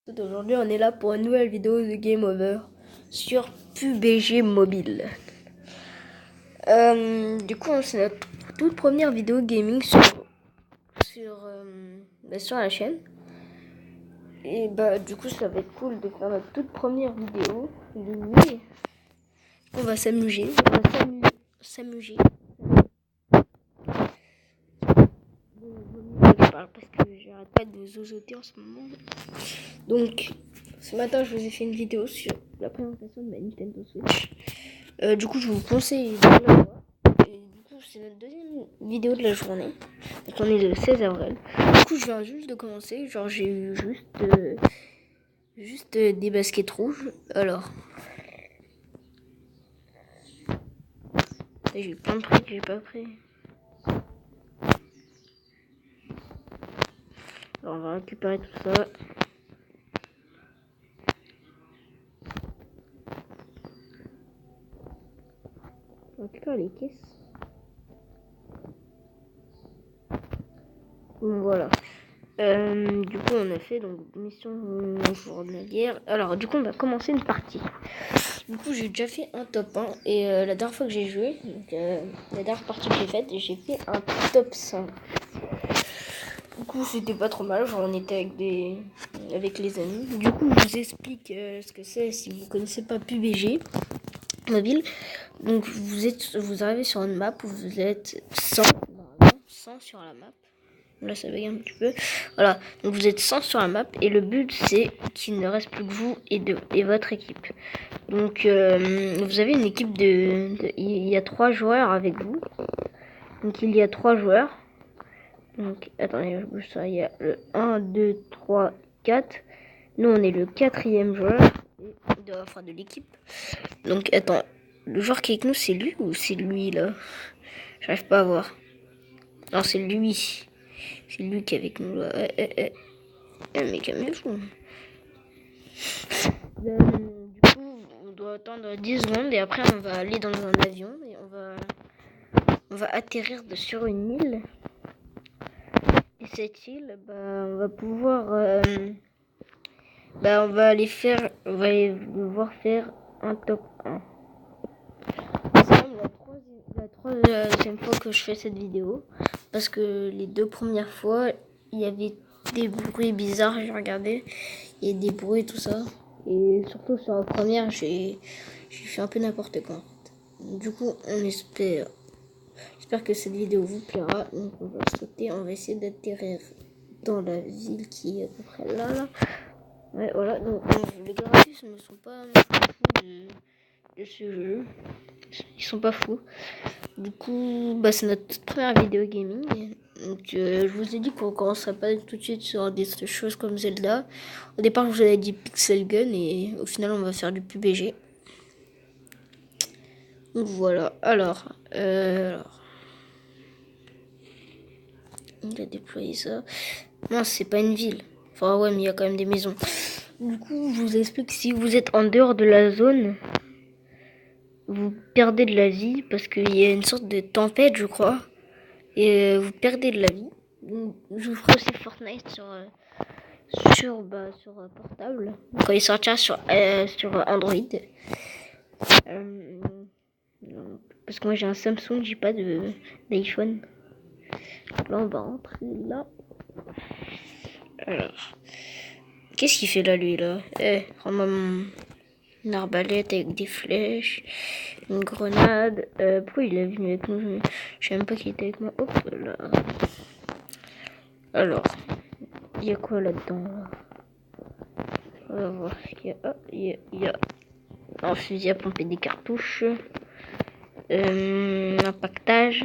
Aujourd'hui, on est là pour une nouvelle vidéo de Game Over sur PUBG Mobile. Du coup, c'est notre toute première vidéo gaming sur la chaîne. Et du coup, ça va être cool de faire notre toute première vidéo de nuit. On va s'amuser. S'amuser. Je parle parce que j'arrête pas de zozoter en ce moment. Donc, ce matin, je vous ai fait une vidéo sur la présentation de ma Nintendo Switch. Du coup, je vous conseille de la voir. Et du coup, c'est notre deuxième vidéo de la journée. Donc, on est le 16 avril. Du coup, je viens juste de commencer. Genre, j'ai eu juste des baskets rouges. Alors, j'ai eu plein de trucs que j'ai pas pris. Alors, on va récupérer tout ça. On va récupérer les caisses. Donc, voilà. Du coup, on a fait donc mission jour de la guerre. Alors, du coup, on va commencer une partie. Du coup, j'ai déjà fait un top 1 et la dernière fois que j'ai joué, donc, la dernière partie que j'ai faite, j'ai fait un top 5. Du coup, c'était pas trop mal. Genre, on était avec les amis. Du coup, je vous explique ce que c'est si vous connaissez pas PUBG Mobile. Donc, vous arrivez sur une map où vous êtes 100 sur la map. Là, ça bug un petit peu. Voilà, donc vous êtes 100 sur la map et le but c'est qu'il ne reste plus que vous et votre équipe. Donc vous avez une équipe il y a 3 joueurs avec vous. Donc il y a 3 joueurs. Donc attendez, je bouge ça. Il y a le 1, 2, 3, 4. Nous on est le 4e joueur de l'équipe. Donc attends, le joueur qui est avec nous c'est lui ou c'est lui là? J'arrive pas à voir. Non, c'est lui. C'est lui qui est avec nous là. Mais calmez-vous. Du coup, on doit attendre 10 secondes et après on va aller dans un avion et on va atterrir sur une île. Et cette île, on va pouvoir, on va devoir faire un top 1. C'est même la troisième fois que je fais cette vidéo parce que les 2 premières fois, il y avait des bruits bizarres, j'ai regardé, il y a des bruits tout ça. Et surtout sur la première, j'ai fait un peu n'importe quoi. Du coup, j'espère que cette vidéo vous plaira. Donc on va sauter, on va essayer d'atterrir dans la ville qui est à peu près là. Ouais, voilà. Donc les graphismes ne sont pas fous de ce jeu. Ils sont pas fous. Du coup, c'est notre première vidéo gaming. Donc je vous ai dit qu'on commencerait pas tout de suite sur des choses comme Zelda. Au départ, je vous avais dit Pixel Gun et au final, on va faire du PUBG. Donc voilà. Alors, il a déployé ça. Non, c'est pas une ville. Enfin ouais, mais il y a quand même des maisons. Du coup, je vous explique, si vous êtes en dehors de la zone, vous perdez de la vie parce qu'il y a une sorte de tempête, je crois. Et vous perdez de la vie. Je vous ferai aussi Fortnite sur portable quand il sortira sur Android. Parce que moi j'ai un Samsung, j'ai pas d'iPhone. Là on va rentrer là. Alors, qu'est-ce qu'il fait là lui là? Prends-moi une arbalète avec des flèches, une grenade. Pourquoi il est venu avec nous? Je sais même pas qu'il était avec moi. Hop là. Alors, il y a quoi là-dedans là? On va voir ce qu'il y a. Un fusil à pomper des cartouches. Un pactage.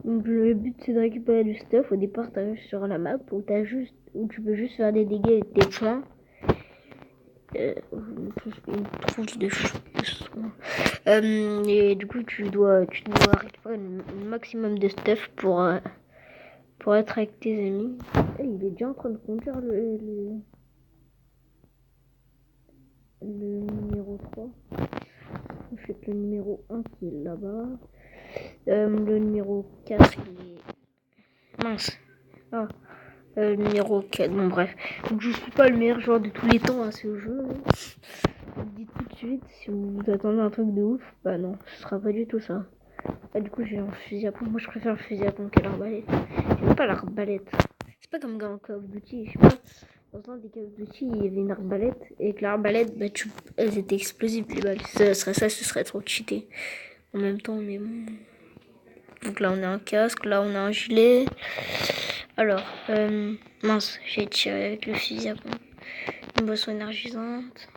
Donc le but c'est de récupérer du stuff. Au départ t'arrives sur la map où tu peux juste faire des dégâts avec tes points. Une tronche de soin. Et du coup tu dois récupérer le maximum de stuff pour être avec tes amis. Il est déjà en train de conduire le numéro 3. Je fais que le numéro 1 qui est là-bas. Le numéro 4 il est... Mince. Ah. Numéro 4, bon bref. Donc je suis pas le meilleur joueur de tous les temps à ce jeu. Je vous le dis tout de suite, si vous attendez un truc de ouf, bah non, ce sera pas du tout ça. Ah, du coup j'ai un fusil à pompe, moi je préfère le fusil à pompe que l'arbalète. J'aime pas l'arbalète. C'est pas comme dans Call of Duty, je sais pas. Dans un des Call of Duty, il y avait une arbalète, et avec l'arbalète, bah elles étaient explosives les balles. Ce serait trop cheaté. En même temps, mais bon. Donc là on a un casque, là on a un gilet. Alors, mince, j'ai tiré avec le fusil à pompe. Une boisson énergisante.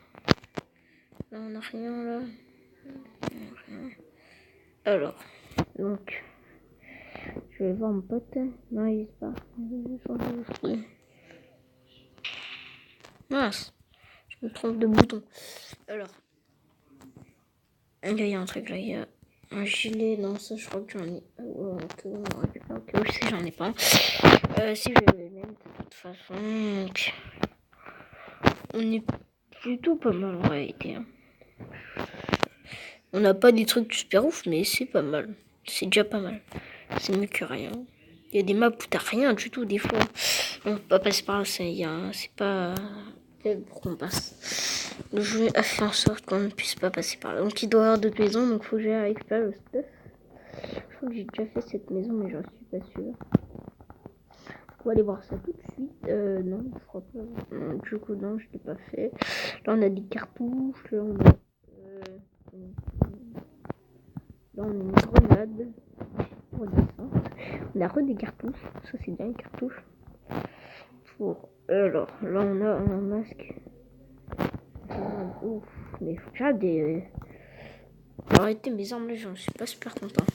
Là on a rien là. Alors, donc, je vais voir mon pote. Non, il est pas. Mince, je me trompe de bouton. Alors, là il y a un truc là, il y a un gilet. Non, ça je crois que j'en ai. Ok, je sais, j'en ai pas. Si je vais le mettre de toute façon. Donc, on est plutôt pas mal en réalité. Hein. On n'a pas des trucs super ouf, mais c'est pas mal. C'est déjà pas mal. C'est mieux que rien. Il y a des maps où t'as rien du tout des fois. On peut pas passer par là, c'est pas pour qu'on passe. Le jeu a fait en sorte qu'on ne puisse pas passer par là. Donc il doit y avoir d'autres maisons, donc faut que j'aille récupérer le stuff. Je crois que j'ai déjà fait cette maison, mais j'en suis pas sûre. On va aller voir ça tout de suite. Non, je crois pas. Non, du coup, non, je l'ai pas fait. Là, on a des cartouches. Là, on a une grenade. On a re des cartouches. Ça, c'est bien, les cartouches. Alors, là, on a un masque. Ouf, mais il faut que j'arrête des. Arrêtez mes armes là, j'en suis pas super content.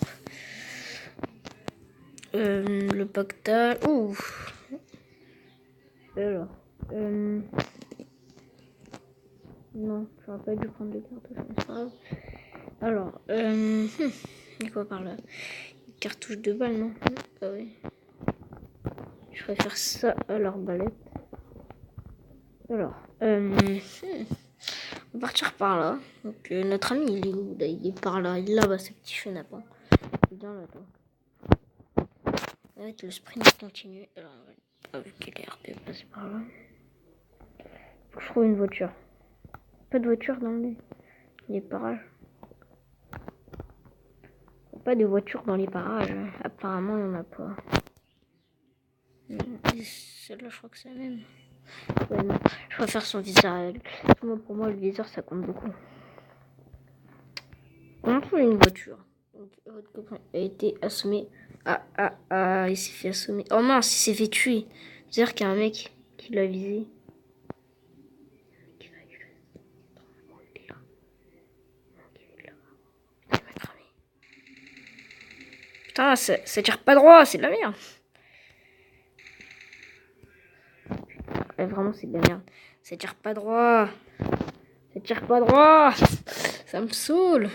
Le pactal. Ouf. Alors. Non, j'aurais pas dû prendre des cartouches, mais c'est pas grave. Alors, il y a quoi par là? Une cartouche de balle, non? Ah oui. Je préfère ça à l'arbalète. Alors, on va partir par là. Donc, notre ami, il est où? Il est par là. Il est là-bas, ce petit chenapin. Viens là, toi. Avec le sprint continue. Alors, on va qu'il ait l'air de passer par là. Faut que je trouve une voiture. Pas de voiture dans les parages. Pas de voiture dans les parages. Apparemment, il n'y en a pas. Celle-là, je crois que c'est la même. Ouais, non. Je préfère son viseur à elle. Pour moi, le viseur, ça compte beaucoup. On trouve une voiture. Donc, votre copain a été assommé. Il s'est fait assommer. Oh mince, il s'est fait tuer. C'est-à-dire qu'il y a un mec qui l'a visé. Putain, ça tire pas droit, c'est de la merde. Ouais, vraiment, c'est de la merde. Ça tire pas droit. Ça tire pas droit. Ça me saoule.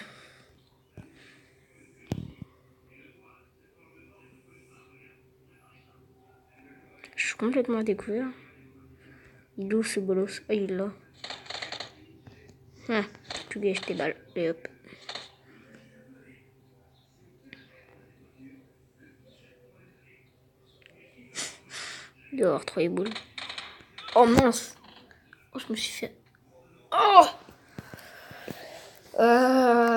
Je suis complètement à découvert. Il est où ce bolos? Ah, il est là. Ah, tu gâches tes balles. Et hop. Il doit avoir 3 boules. Oh mince. Oh, je me suis fait. Oh!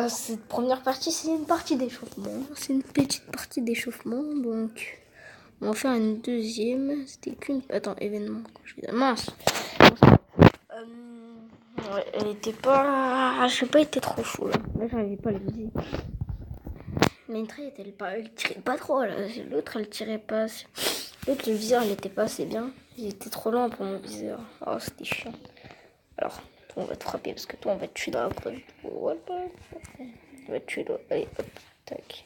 Cette première partie, c'est une partie d'échauffement. C'est une petite partie d'échauffement. Donc, on va faire une deuxième. C'était qu'une. Attends, événement. Mince. Ouais, elle était pas. Je sais pas, elle était trop fou là. Là, j'arrivais pas à le viser. Mais une traite, elle tirait pas trop là. L'autre, elle tirait pas. L'autre, le viseur, il était pas assez bien. Il était trop lent pour mon viseur. Oh, c'était chiant. Alors, toi, on va te frapper parce que toi, on va te tuer dans la preuve. On va te tuer là. Allez, hop, tac.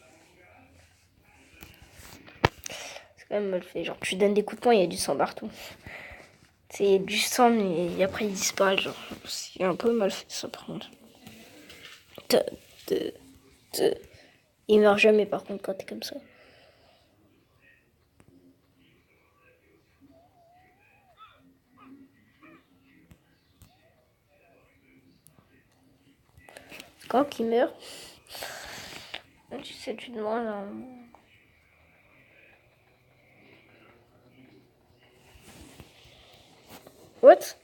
C'est quand même mal fait. Genre, tu donnes des coups de poing, il y a du sang partout. C'est du sang, mais après, il disparaît. Genre, c'est un peu mal fait ça, par contre. Il meurt jamais, par contre, quand t'es comme ça. Quand il meurt, tu sais, tu te demandes. What?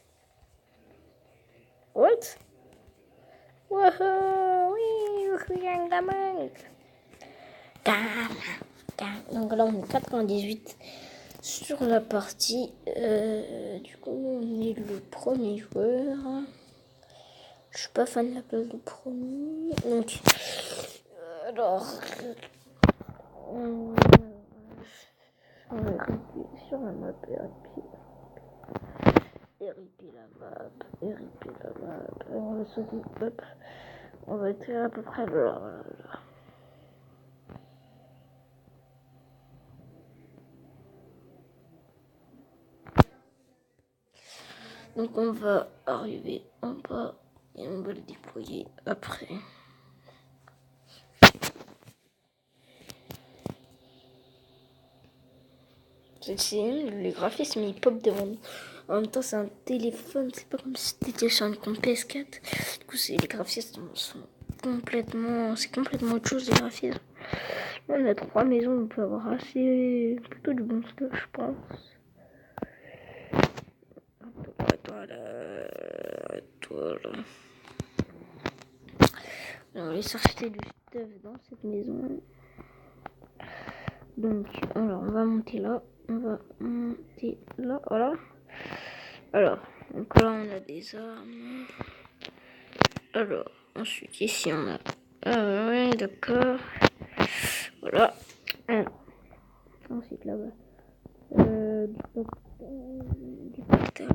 What? Wouhou, oui, un gamin. Donc là, on est 98 sur la partie. Du coup, on est le premier joueur. Je suis pas fan de la place de premier. Donc, alors, on va RIP sur la map, RIP la map, on va sauter de map. On va être à peu près là. Donc on va arriver en bas et on va le déployer après. Les graphismes ils pop devant nous. En même temps c'est un téléphone, c'est pas comme si c'était sur une compte PS4. Du coup les graphismes sont complètement, c'est complètement autre chose les graphismes. Là, on a 3 maisons, on peut avoir assez plutôt du bon stuff je pense. Voilà. On va aller chercher du stuff dans cette maison. Donc, alors, on va monter là. Voilà. Alors, donc là, on a des armes. Alors, ensuite, ici, on a... Ah ouais, d'accord. Voilà. Alors, ensuite, là-bas. Du portail.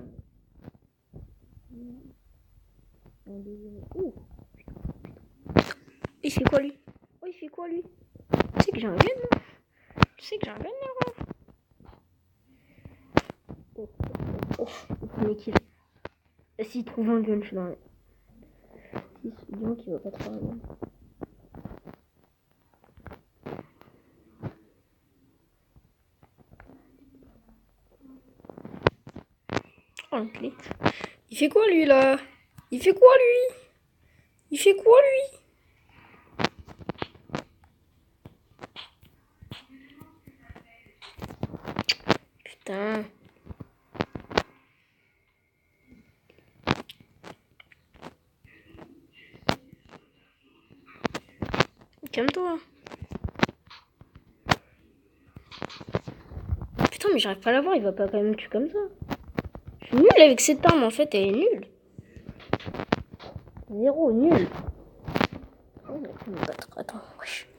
Il fait quoi, lui? Oh, il fait quoi, lui? Tu sais que j'ai un gun, là? Tu sais que j'ai un gun, là? Oh, le premier kill. S'il trouve un gun, je suis dans le... Dis-moi qu'il va pas trouver un gun. Oh, une clé. Il fait quoi, lui, là? Il fait quoi, lui? Il fait quoi, lui? Putain. Calme-toi. Putain, mais j'arrive pas à l'avoir, il va pas quand même me tuer comme ça. Je suis nulle avec cette arme, en fait, elle est nulle. Zéro, nul. Oh, on va me battre. Attends, wesh.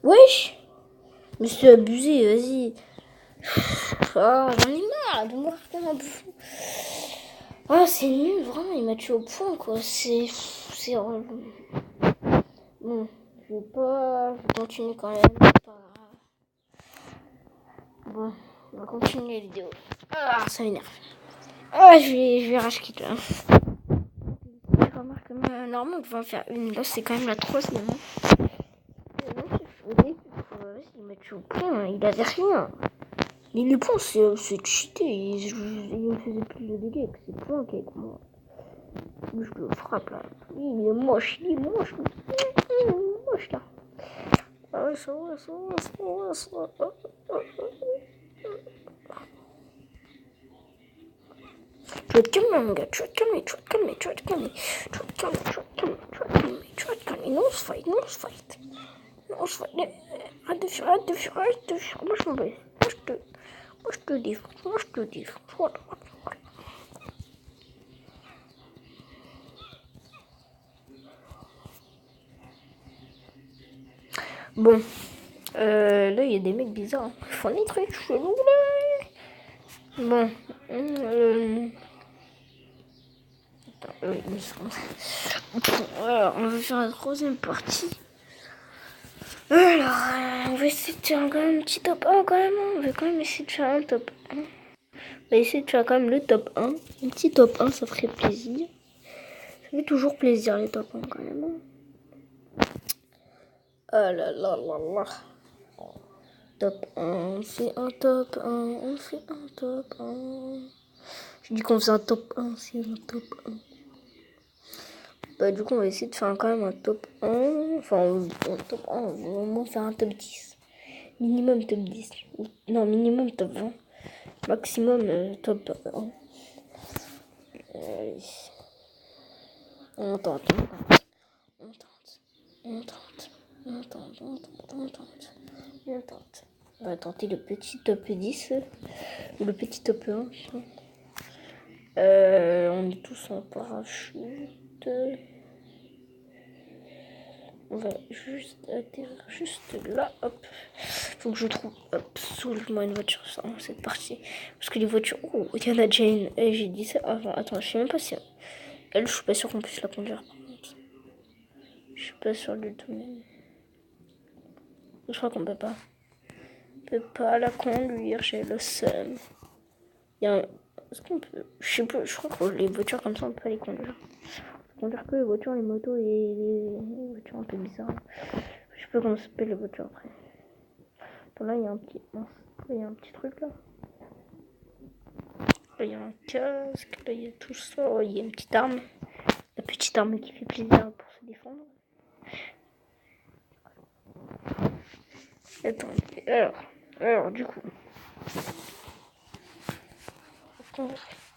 Wesh. Mais c'est abusé, vas-y. Oh, j'en ai marre de voir comme un bouffon. Ah, c'est nul, vraiment, il m'a tué au point, quoi. C'est relou. Bon, je vais continuer quand même. C'est pas grave. Bon, on va continuer la vidéo. Ah, ça m'énerve. Ah, je vais rage quitte là. Je remarque normalement, on devait en faire une. Là, c'est quand même la troisième. Il m'a tué au point, il avait rien. Mais les points, c'est cheaté. Il me faisait plus de dégâts que ses points qu'avec moi. Je le frappe là. Il est moche, il est moche. Il est moche là. Ah ouais, ça va. Tu vas te calmer, mon gars. Tu vas te calmer. Non, on se fight. Arrête de fuir. Moi, je m'en vais. Moi, je te livre. Voilà. Bon. Là, il y a des mecs bizarres. Ils font des trucs chelous, là. Bon. Alors, on va faire la troisième partie. Alors, on va essayer de faire quand même un petit top 1 quand même. On va quand même essayer de faire un top 1. On va essayer de faire quand même le top 1. Un petit top 1, ça ferait plaisir. Ça fait toujours plaisir les top 1 quand même. Ah là là. Top 1, on fait un top 1. J'ai dit qu'on faisait un top 1, c'est un top 1. Bah, du coup, on va essayer de faire quand même un top 1. Enfin, un top 1, on va au moins faire un top 10. Minimum top 10. Non, minimum top 20. Maximum top 1. On tente. On va tenter le petit top 10. Ou le petit top 1. On est tous en parachute. On va juste atterrir juste là. Hop. Faut que je trouve absolument une voiture dans cette partie. Parce que les voitures... Oh, il y en a déjà une. J'ai dit ça avant. Attends, je sais même pas si... Elle, je suis pas sûre qu'on puisse la conduire. Je suis pas sûre du tout. Je crois qu'on peut pas. On peut pas la conduire. J'ai le seum. Il y a un... Est-ce qu'on peut... Je sais pas. Je crois que les voitures comme ça, on peut pas les conduire. On peut conduire que les voitures, les motos et les voitures un peu bizarres. Je sais pas comment ça s'appelle les voitures après. Attends, là, il y a un petit... Mince. Là, il y a un petit truc là. Là, il y a un casque. Là, il y a tout ça. Oh, il y a une petite arme. La petite arme qui fait plaisir pour se défendre. Attends, alors du coup.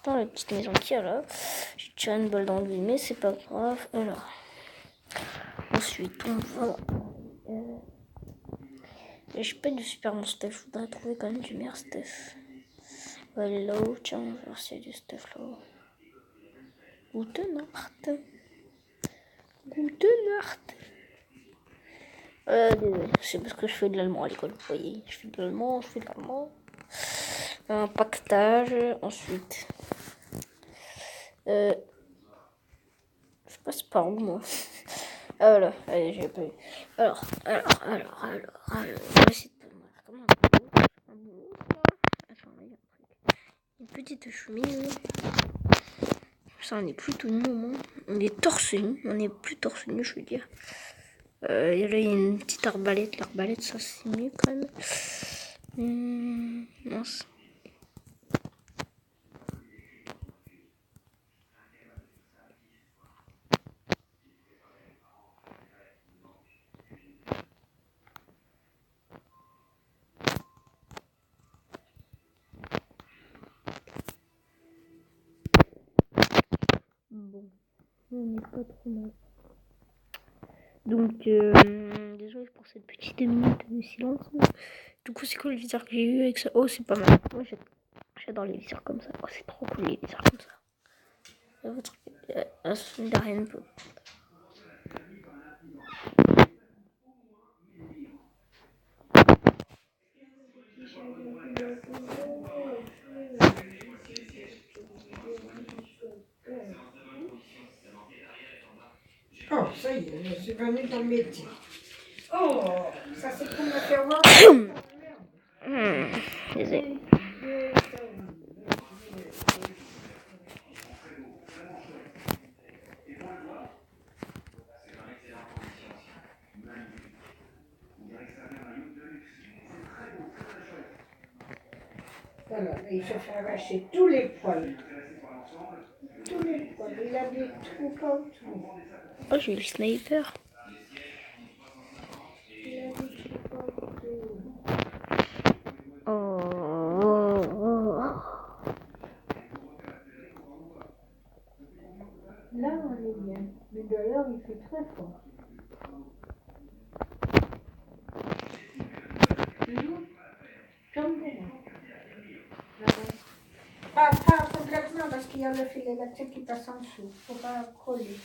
Dans la petite maison qu'il y a là. J'ai tiré une balle dans lui, mais c'est pas grave. Alors. Ensuite, on va. J'ai pas de super bon stuff. Je voudrais trouver quand même du meilleur stuff. Hello, tiens, on va voir s'il y a du stuff là. Gute Nacht. Désolé, c'est parce que je fais de l'allemand à l'école. Vous voyez, je fais de l'allemand. Un pactage. Ensuite. Je passe par où moi? Ah voilà, allez, j'ai pas eu. Alors, on va essayer de faire comme un boulot. Attends, là, il y a un truc. Une petite chemise. Ça, on est plutôt nu au moins. On est torse nu. On est plus torse nu, je veux dire. Et là, il y a une petite arbalète. L'arbalète, ça, c'est mieux quand même. Mince. Bon, on n'est pas trop mal. Donc, désolé pour cette petite minute de silence. Du coup, c'est quoi le viseur que j'ai eu avec ça? Oh, c'est pas mal. Moi, j'adore les viseurs comme ça. Oh, c'est trop cool les viseurs comme ça. Oh, ça y est, je suis venue dans le métier. Oh, ça c'est pour me faire voir. Désolé. Voilà, il se fait arracher tous les poils. Tous les poils. Il a des trous partout. Oh, j'ai eu le sniper. Il a des trous partout. Là, on est bien. Mais d'ailleurs, il fait très fort. Comme pas complètement parce qu'il y a le fil électrique qui passe en dessous. Faut pas coller.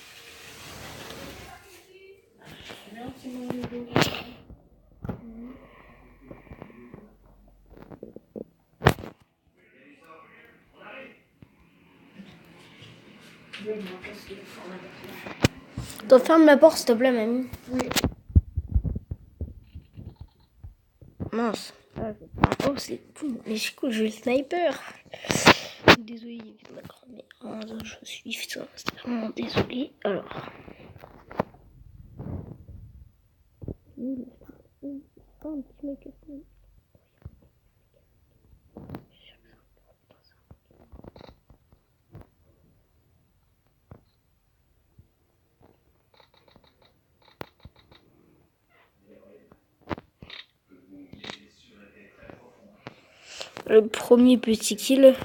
Merci mon bébé. Toi, ferme la porte, s'il te plaît, mamie. Oui. Mince. Oh, c'est cool. Mais c'est cool, j'ai le sniper. Désolé, d'accord. Mais je suis vraiment désolé. Alors. Pas un petit mec. le premier petit kill.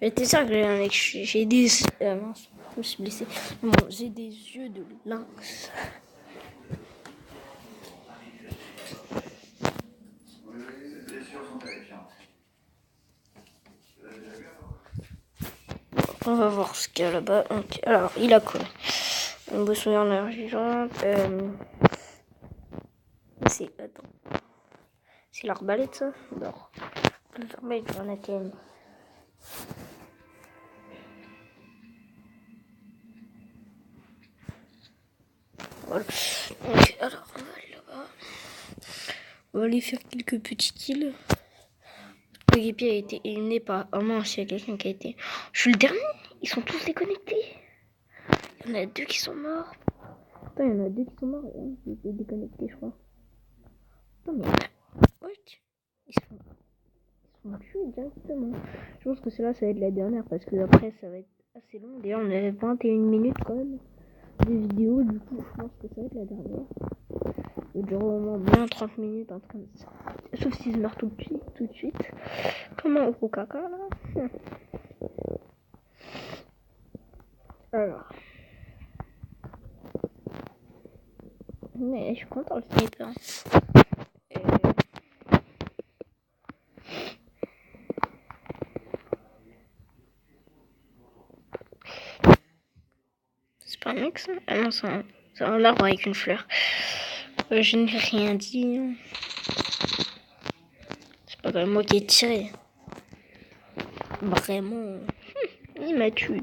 J'étais sûr que j'avais un mec. J'ai des. Mince, je me suis blessé. Bon, j'ai des yeux de lynx. On va voir ce qu'il y a là-bas. Okay. Alors, il a quoi? Un bosson en argent. C'est. Attends. C'est l'arbalète, ça? Non. L'arbalète, j'en ai qu'une. Voilà. Donc, alors, on va aller là-bas. On va aller faire quelques petits kills. Le Guépi a été éliminé par. Oh mince, il y a quelqu'un qui a été. Je suis le dernier. Ils sont tous déconnectés. Il y en a 2 qui sont morts. Attends, il y en a 2 qui sont morts et un qui a été déconnecté, je crois. Attends, mais. Ouais. Ils sont tués directement. Je pense que celle-là, ça va être la dernière parce que après, ça va être assez long. D'ailleurs, on avait 21 minutes quand même de vidéo. Du coup, je pense que ça va être la dernière. Il durera au moins bien 30 minutes en train de ça. Sauf si je meurs tout de suite. Comment au gros caca là. Alors. Mais je suis content le sniper. C'est pas un mec ça? Ah non, c'est un arbre avec une fleur. Je n'ai rien dit. C'est pas comme moi qui ai tiré. Vraiment. Il m'a tué.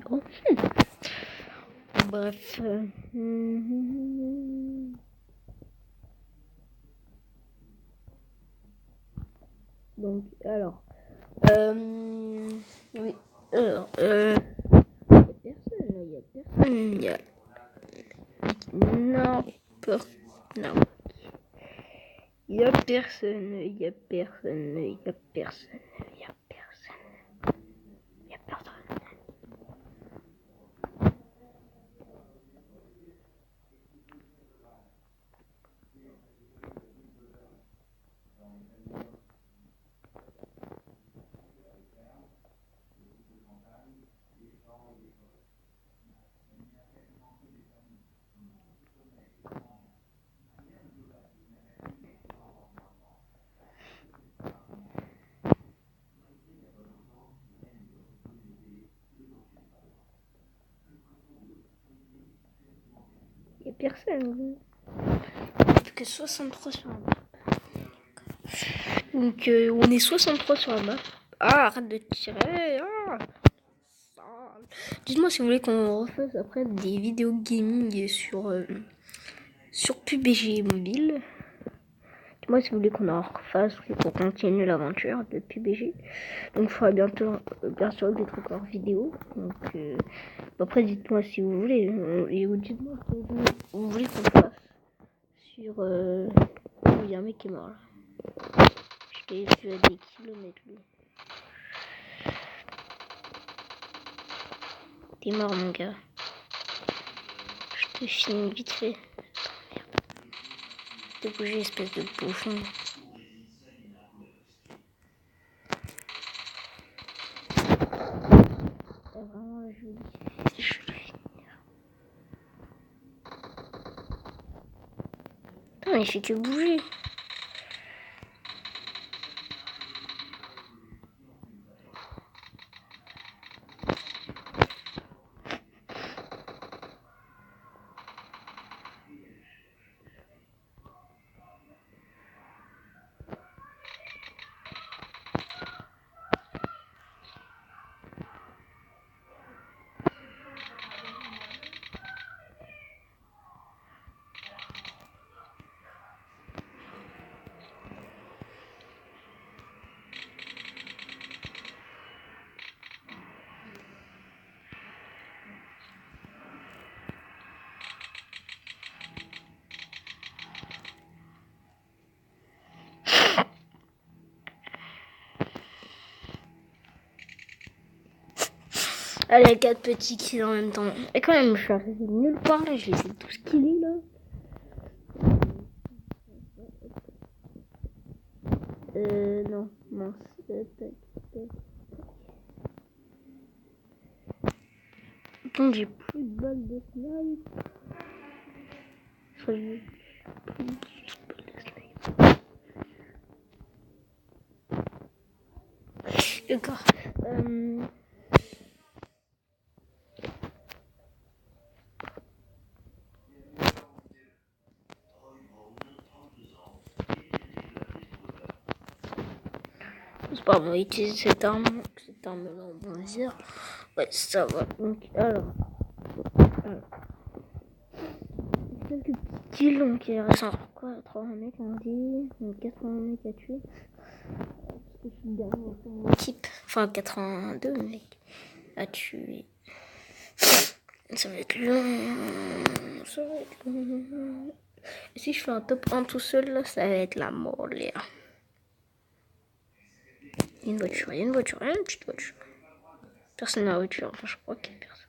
Bref. Donc, alors. Oui. Alors, il y a personne. Il y a n'importe. Non. Il y a personne. Il y a personne. Il y a personne. Il y a personne. Il y a personne. Il y a personne. Il n'y a que 63 sur la map. Donc on est 63 sur la map. Ah, arrête de tirer. Ah. Dites-moi si vous voulez qu'on refasse après des vidéos gaming sur PUBG mobile. Dites-moi si vous voulez qu'on en refasse pour continuer l'aventure de PUBG. Donc il faudra bientôt bien sûr d'être encore vidéo. Donc après dites-moi si vous voulez. Et dites-moi si vous voulez qu'on fasse sur... il y a un mec qui est mort là. Je l'ai vu à des kilomètres lui. T'es mort mon gars. Je te finis vite fait. Merde. T'es bougé espèce de bouffon. Vraiment je vous dis. Putain il fait que bouger. Allez, 4 petits kills en même temps. Et quand même, je suis arrivé nulle part là, je les ai tous killés là. Non, mince, tac. Attends, j'ai plus de balles de snipe. Enfin, j'ai plus de balles de snipe. D'accord. C'est pas moi utiliser cette arme. Cette arme-là, on va dire. Ouais, ça va. Donc, alors. Quelques petits kills, donc il reste encore quoi 80 mecs on dit, donc 80 mecs à tuer. Parce que je suis le dernier dans mon équipe, enfin 82 mecs à tuer. Ça va être long, ça va être long. Et si je fais un top 1 tout seul, là, ça va être la mort, les gars. Il y a une voiture, il y a une voiture, il y a une petite voiture. Personne n'a la voiture, enfin je crois qu'il y a personne.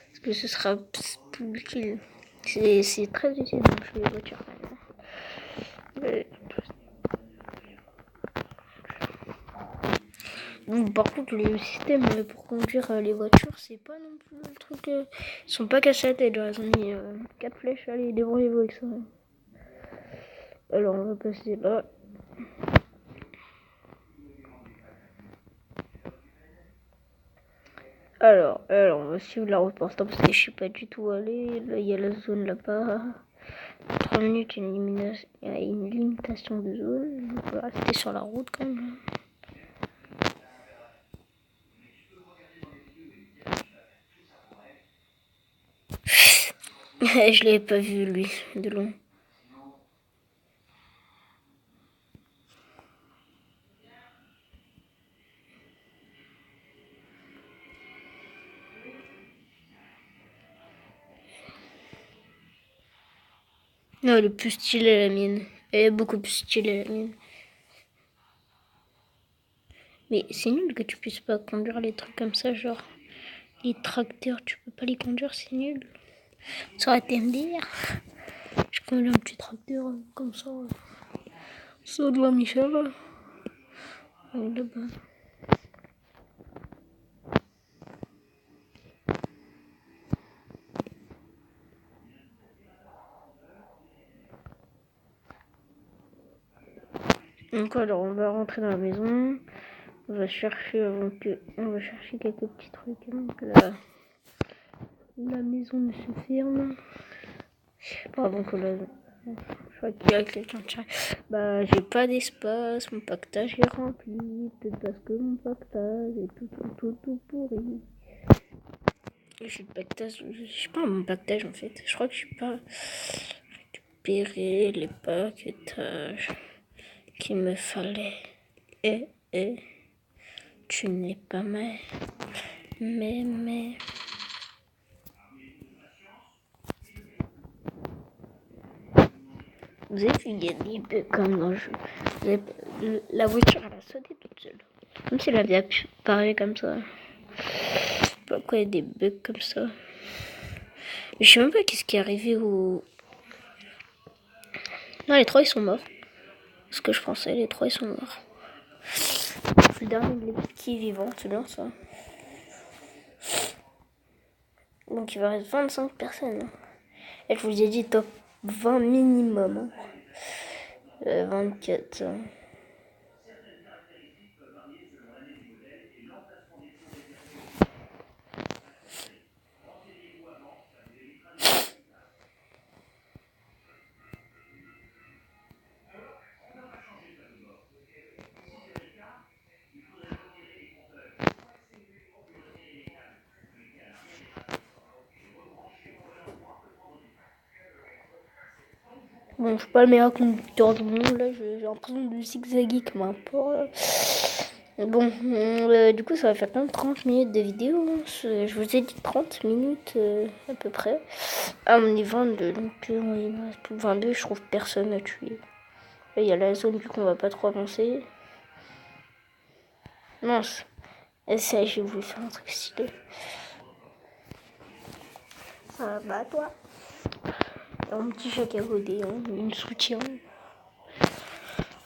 Parce que ce sera plus utile. C'est très utile de jouer les voitures. Bon, par contre, les systèmes pour conduire les voitures, c'est pas non plus le truc. Ils sont pas cassés à la tête, genre, ils ont mis 4 flèches. Allez, débrouillez-vous avec ça. Alors, on va passer là. Alors, on va suivre la route pour l'instant parce que je suis pas du tout allé. Là, il y a la zone là-bas. 3 minutes, il y a une limitation de zone. On peut rester sur la route quand même. Je l'avais pas vu lui de loin. Non, elle est plus stylée la mienne. Elle est beaucoup plus stylée la mienne. Mais c'est nul que tu puisses pas conduire les trucs comme ça, genre les tracteurs, tu peux pas les conduire, c'est nul. Ça aurait été me dire. Je conduis un petit tracteur comme ça. Ça de la Michel. Là-bas. Donc alors on va rentrer dans la maison. On va chercher quelques petits trucs. Donc là, la maison ne se ferme. Pardon que là. Je crois qu'il y a quelqu'un qui arrive. Bah j'ai pas d'espace, mon pactage est rempli. Peut-être parce que mon pactage est tout pourri. Je suis le pactage. Je sais pas mon pactage en fait. Je crois que je suis pas récupéré les pactages qu'il me fallait. Et tu n'es pas mais. Vous avez vu, il y a des bugs comme dans le jeu. La voiture, elle a sauté toute seule. Comme si elle avait apparu comme ça. Je sais pas pourquoi il y a des bugs comme ça. Mais je sais même pas qu'est-ce qui est arrivé au... Non, les 3 ils sont morts. Ce que je pensais, les 3 ils sont morts. Le dernier des petits vivants, c'est bien ça. Donc il va rester 25 personnes. Et je vous ai dit top 20 minimum. 24. Bon, je suis pas le meilleur conducteur du monde, là, j'ai l'impression de zigzaguer comme un porc. Bon, du coup, ça va faire quand même 30 minutes de vidéo. Je vous ai dit 30 minutes à peu près. Ah, on est 22, donc il me reste plus 22, je trouve personne à tuer. Là, il y a la zone, du coup, on va pas trop avancer. Mince. Ça, j'ai voulu faire un truc stylé. Ça va, toi? Un petit chat cavodé, hein, une soutien.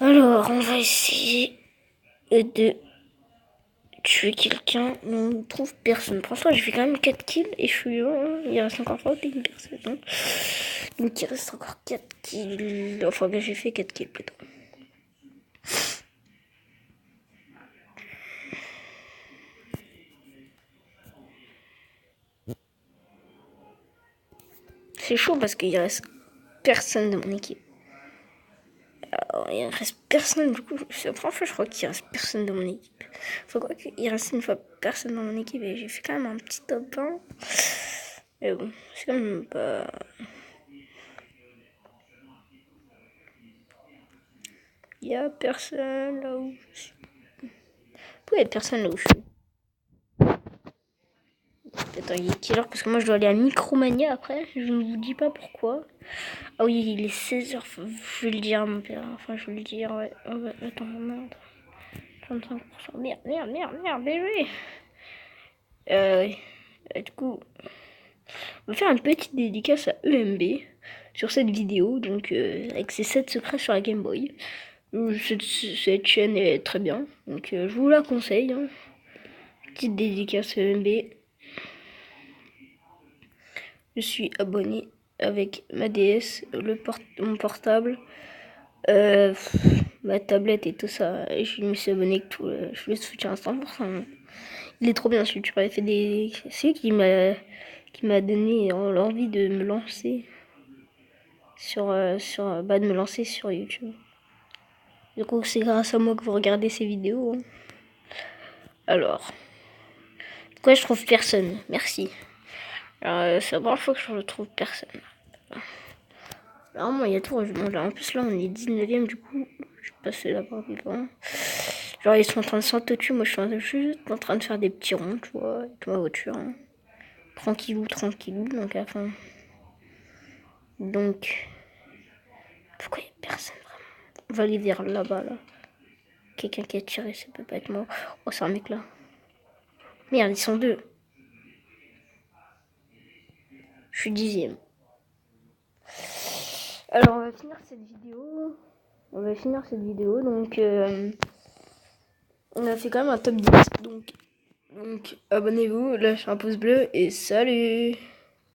Alors, on va essayer de tuer quelqu'un. On trouve personne. Pour l'instant, j'ai fait quand même 4 kills et je suis loin. Il reste encore 21 personnes. Hein. Donc, il reste encore 4 kills. Enfin, que j'ai fait 4 kills plutôt. C'est chaud parce qu'il reste personne de mon équipe. Alors, il reste personne, du coup, franchement, je crois qu'il reste personne de mon équipe. Faut quoi qu'il reste une fois personne dans mon équipe et j'ai fait quand même un petit top 1. Mais bon, c'est quand même pas. Il y a personne là où je suis. Pourquoi il y a personne là où je suis? Attends, il est quelle heure? Parce que moi je dois aller à Micromania après. Je ne vous dis pas pourquoi. Ah oui, il est 16h. Je vais le dire à mon père. Enfin, je vais le dire. Ouais. Oh, bah, attends, merde. 35%. Merde, bien joué. Du coup, on va faire une petite dédicace à EMB sur cette vidéo. Donc, avec ses 7 secrets sur la Game Boy. Cette chaîne est très bien. Donc, je vous la conseille. Hein. Petite dédicace à EMB. Je suis abonné avec ma DS, mon portable, ma tablette et tout ça. Et je me suis abonné avec tout. Je le soutiens à 100%. Il est trop bien ce YouTuber. Il fait des. C'est lui qui m'a donné l'envie de me lancer de me lancer sur YouTube. Du coup, c'est grâce à moi que vous regardez ces vidéos. Hein. Alors, pourquoi je trouve personne? Merci. Alors, c'est la première fois que je retrouve personne. Normalement, il y a tout. En plus, là, on est 19ème, du coup, je suis passé là-bas vivant. Genre, ils sont en train de s'entretuer. Moi, je suis juste en train de faire des petits ronds, tu vois, avec ma voiture. Hein. Tranquillou. Donc, à la fin. Donc, pourquoi il n'y a personne vraiment? On va aller vers là-bas, là. Quelqu'un qui a tiré, ça peut pas être moi. Oh, c'est un mec là. Merde, ils sont deux. Je suis 10ème. Alors, on va finir cette vidéo. Donc, on a fait quand même un top 10. Donc abonnez-vous, lâchez un pouce bleu et salut!